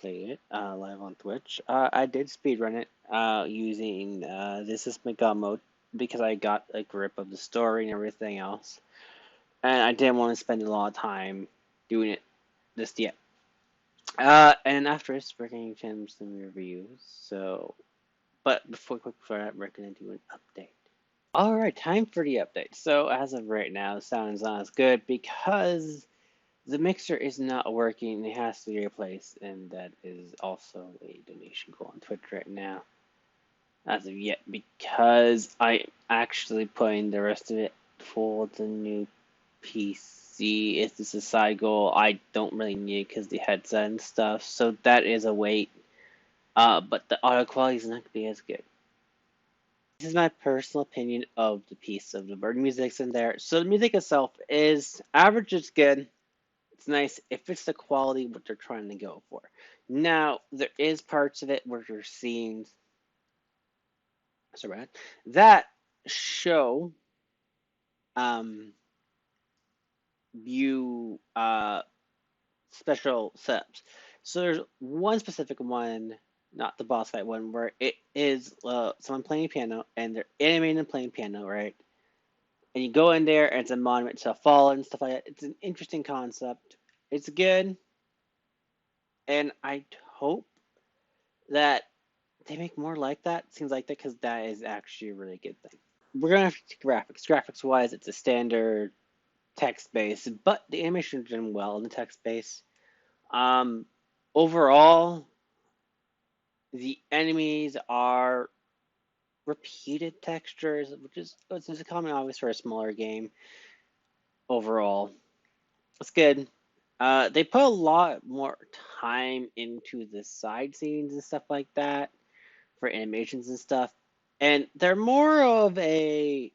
played it live on Twitch. I did speedrun it using This Is My God mode because I got a grip of the story and everything else. And I didn't want to spend a lot of time doing it just yet. And after this, we're going to do some reviews. But before that, we're going to do an update. Alright, time for the update. So, as of right now, the sound is not as good because the mixer is not working. It has to be replaced, and that is also a donation goal on Twitch right now. As of yet, because I'm actually putting the rest of it for the new PC. It's just a side goal. I don't really need it because the headset and stuff. So that is a wait. But the audio quality is not going to be as good. This is my personal opinion of the piece of the bird music's in there. So the music itself is average, it's good. It's nice if it's the quality what they're trying to go for. Now, there is parts of it where you're seeing that show you special setups. So there's one specific one, not the boss fight one, where it is someone playing piano and they're animating and playing piano, right? And you go in there and it's a monument to a fallen and stuff like that. It's an interesting concept. It's good, and I hope that they make more like that. Seems like that because that is actually a really good thing. We're gonna have to graphics. Graphics wise, it's a standard text base, but the animation is done well in the text base. Um, Overall, the enemies are repeated textures, which is it's a common obvious for a smaller game. Overall, it's good. They put a lot more time into the side scenes and stuff like that for animations and stuff, and they're more of a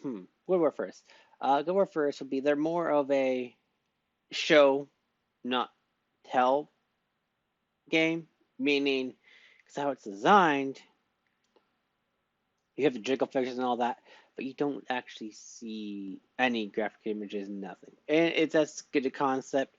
Good word first. Good word first would be they're more of a show, not tell game, meaning because how it's designed, you have the jiggle fixtures and all that, but you don't actually see any graphic images, nothing. And it's as good a concept.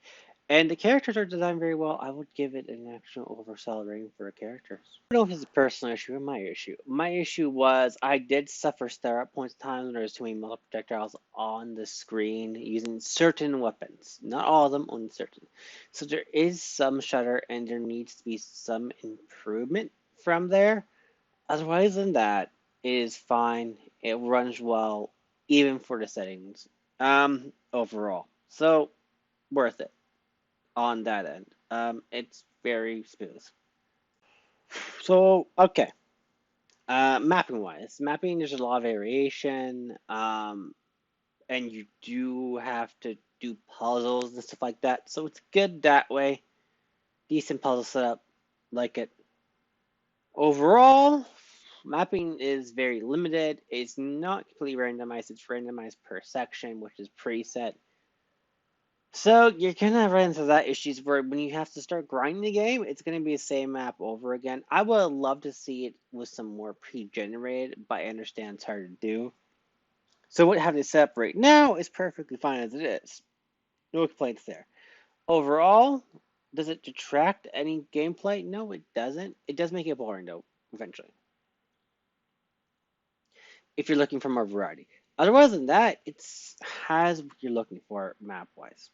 And the characters are designed very well. I would give it an actual overall rating for the characters. I don't know if it's a personal issue or my issue. My issue was I did suffer stare at points of time when there was too many multiple projectiles on the screen using certain weapons. Not all of them, only certain. So there is some stutter and there needs to be some improvement from there. Otherwise than that, it is fine. It runs well, even for the settings. Overall. So worth it on that end. It's very smooth. So okay. Mapping wise, mapping there's a lot of variation. And you do have to do puzzles and stuff like that. So it's good that way. Decent puzzle setup, like it. Overall, mapping is very limited. It's not completely randomized. It's randomized per section, which is preset. So you're gonna run into that issues where when you have to start grinding the game, it's gonna be the same map over again. I would love to see it with some more pre-generated, but I understand it's hard to do. So what having it set up right now is perfectly fine as it is. No complaints there. Overall, does it detract any gameplay? No, it doesn't. It does make it boring though, eventually. If you're looking for more variety. Otherwise than that, it has what you're looking for map-wise.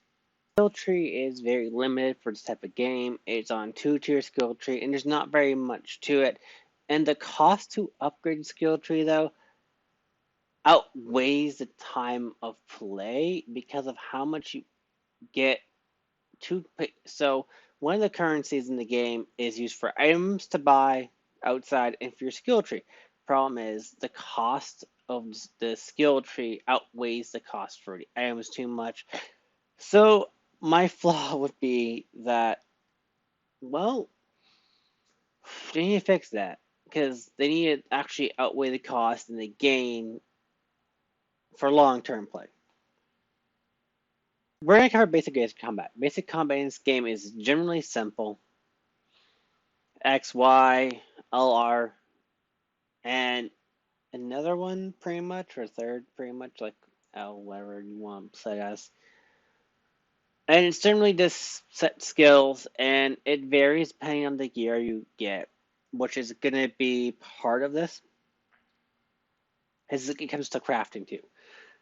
Skill tree is very limited for this type of game. It's on 2-tier skill tree, and there's not very much to it. And the cost to upgrade the skill tree, though, outweighs the time of play because of how much you get to pay. So one of the currencies in the game is used for items to buy outside and for your skill tree. Problem is the cost of the skill tree outweighs the cost for the items too much. So my flaw would be that, well, they need to fix that because they need to actually outweigh the cost and the gain for long-term play. We're going to cover basic combat. Basic combat in this game is generally simple. X, Y, LR, and another one pretty much, or third pretty much, like L, whatever you want to say as. And it's generally just set skills, and it varies depending on the gear you get, which is going to be part of this. As it comes to crafting too.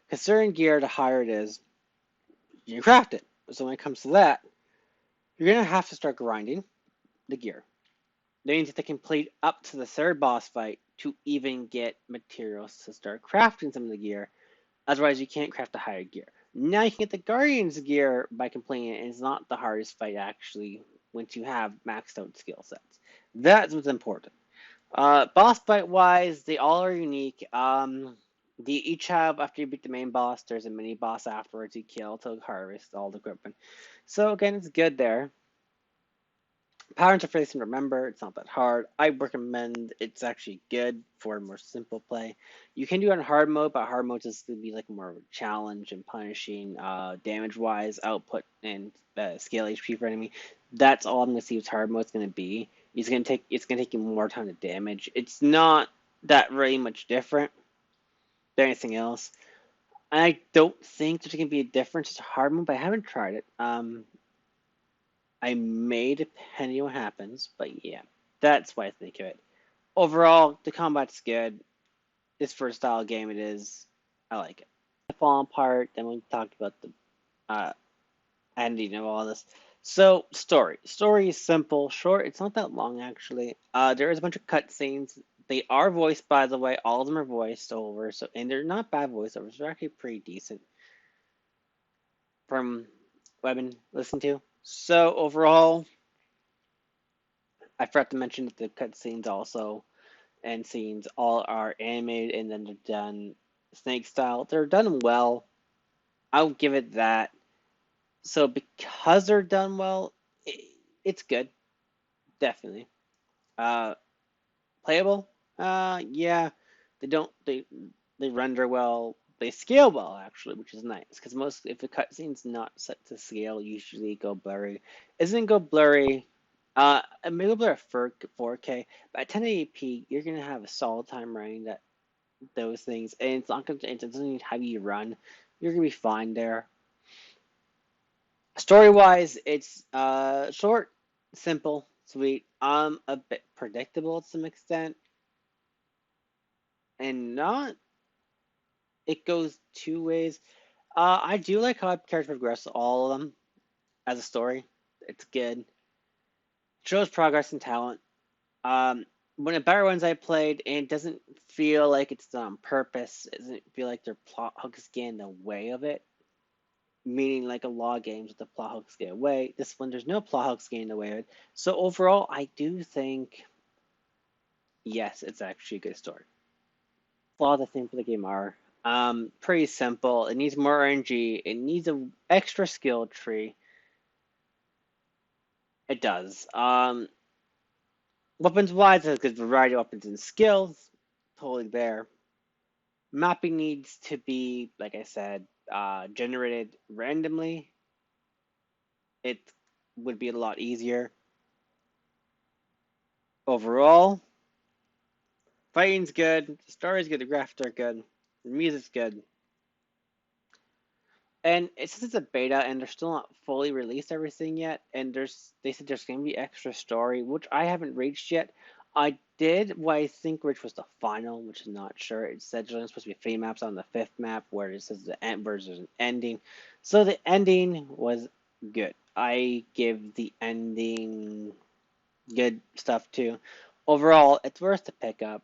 Because certain gear, the higher it is, you craft it. So when it comes to that, you're going to have to start grinding the gear. That means you have to complete up to the third boss fight to even get materials to start crafting some of the gear. Otherwise, you can't craft the higher gear. Now you can get the Guardian's gear by completing it, and it's not the hardest fight actually once you have maxed out skill sets. That's what's important. Boss fight wise, they all are unique. They each have, after you beat the main boss, there's a mini boss afterwards you kill to harvest all the equipment. So again, it's good there. Power interface to remember, it's not that hard. I recommend it's actually good for more simple play. You can do it on hard mode, but hard mode is going to be like more of a challenge and punishing damage wise, output and scale HP for enemy. That's all I'm going to see with hard mode is going to be. It's gonna take you more time to damage. It's not that really much different than anything else. I don't think there's gonna be a difference to hard mode, but I haven't tried it. I may depending on what happens, but yeah, that's what I think of it. Overall, the combat's good. This first style game it is. I like it. Falling apart. Then we talked about the uh, ending of all this. So story. Story is simple, short. It's not that long actually. There is a bunch of cutscenes. They are voiced, by the way. All of them are voiced over. So and they're not bad voiceovers. They're actually pretty decent from what I've been listening to. So overall, I forgot to mention that the cutscenes also and scenes all are animated and then they're done snake style. They're done well. I'll give it that. So because they're done well, it's good, definitely. Uh, Playable, yeah. They render well. They scale well actually, which is nice because most if the cutscene's not set to scale, usually go blurry. Isn't go blurry. It may go blurry at 4K, but at 1080p, you're gonna have a solid time running those things, and it's not gonna. It doesn't need heavy run. You're gonna be fine there. Story wise, it's short, simple, sweet. A bit predictable to some extent, and not. It goes two ways. I do like how characters progress all of them as a story. It's good. Shows progress and talent. One of the better ones I played, and it doesn't feel like it's done on purpose. It doesn't feel like their plot hooks get in the way of it. Meaning like a lot of games with the plot hooks get away. This one, there's no plot hooks getting in the way of it. So overall, I do think, yes, it's actually a good story. A lot of the things for the game are pretty simple. It needs more RNG. It needs an extra skill tree. It does. Weapons wise, there's a good variety of weapons and skills. Totally there. Mapping needs to be, like I said, generated randomly. It would be a lot easier. Overall, fighting's good, the story's good, the graphics are good, the music's good. And since it's a beta and they're still not fully released everything yet, and they said there's gonna be extra story, which I haven't reached yet. I did what I think which was the final, which is not sure. It said there's only supposed to be 3 maps on the fifth map where it says the end where there's an ending. So the ending was good. I give the ending good stuff too. Overall, it's worth the pickup.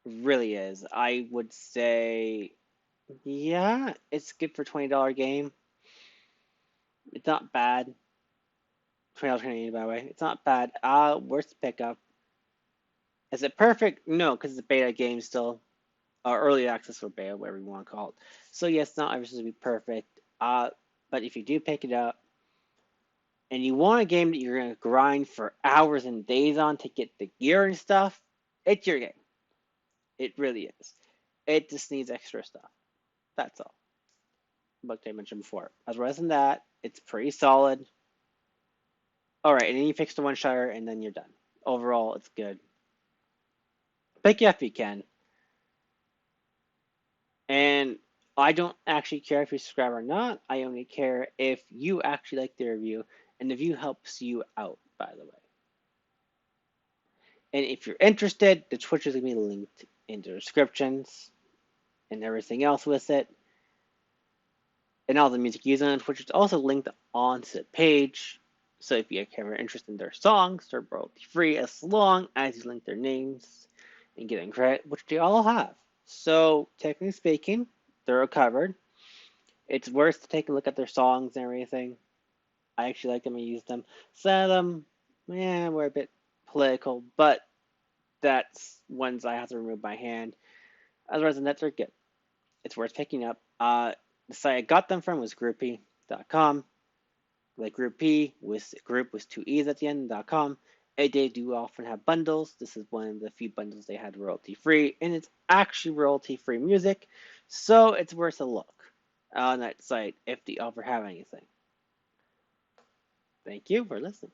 Really is. I would say, yeah, it's good for $20 game. It's not bad. $20 Canadian, by the way. It's not bad. Worth the pickup. Is it perfect? No, because it's a beta game still. Early access or beta, whatever you want to call it. So yes, not everything's gonna be perfect. But if you do pick it up and you want a game that you're gonna grind for hours and days on to get the gear and stuff, it's your game. It really is. It just needs extra stuff. That's all. Like I mentioned before. Otherwise than that, it's pretty solid. All right, and then you fix the one shutter, and then you're done. Overall, it's good. Pick it up if you can. And I don't actually care if you subscribe or not. I only care if you actually like the review and the review helps you out, by the way. And if you're interested, the Twitch is going to be linked in the descriptions and everything else with it. And all the music used on Twitch is also linked onto the page. So if you are interested in their songs, they're royalty free as long as you link their names and get in credit, which they all have. So technically speaking, they're covered. It's worth taking a look at their songs and everything. I actually like them and use them. Some of them, were a bit political, but that's ones I have to remove by hand. Otherwise than that, they're good. It's worth picking up. The site I got them from was groupie.com. Like groupie with group with two e's at the end.com. And they do often have bundles. This is one of the few bundles they had royalty free, and it's actually royalty free music, so it's worth a look on that site if they ever have anything. Thank you for listening.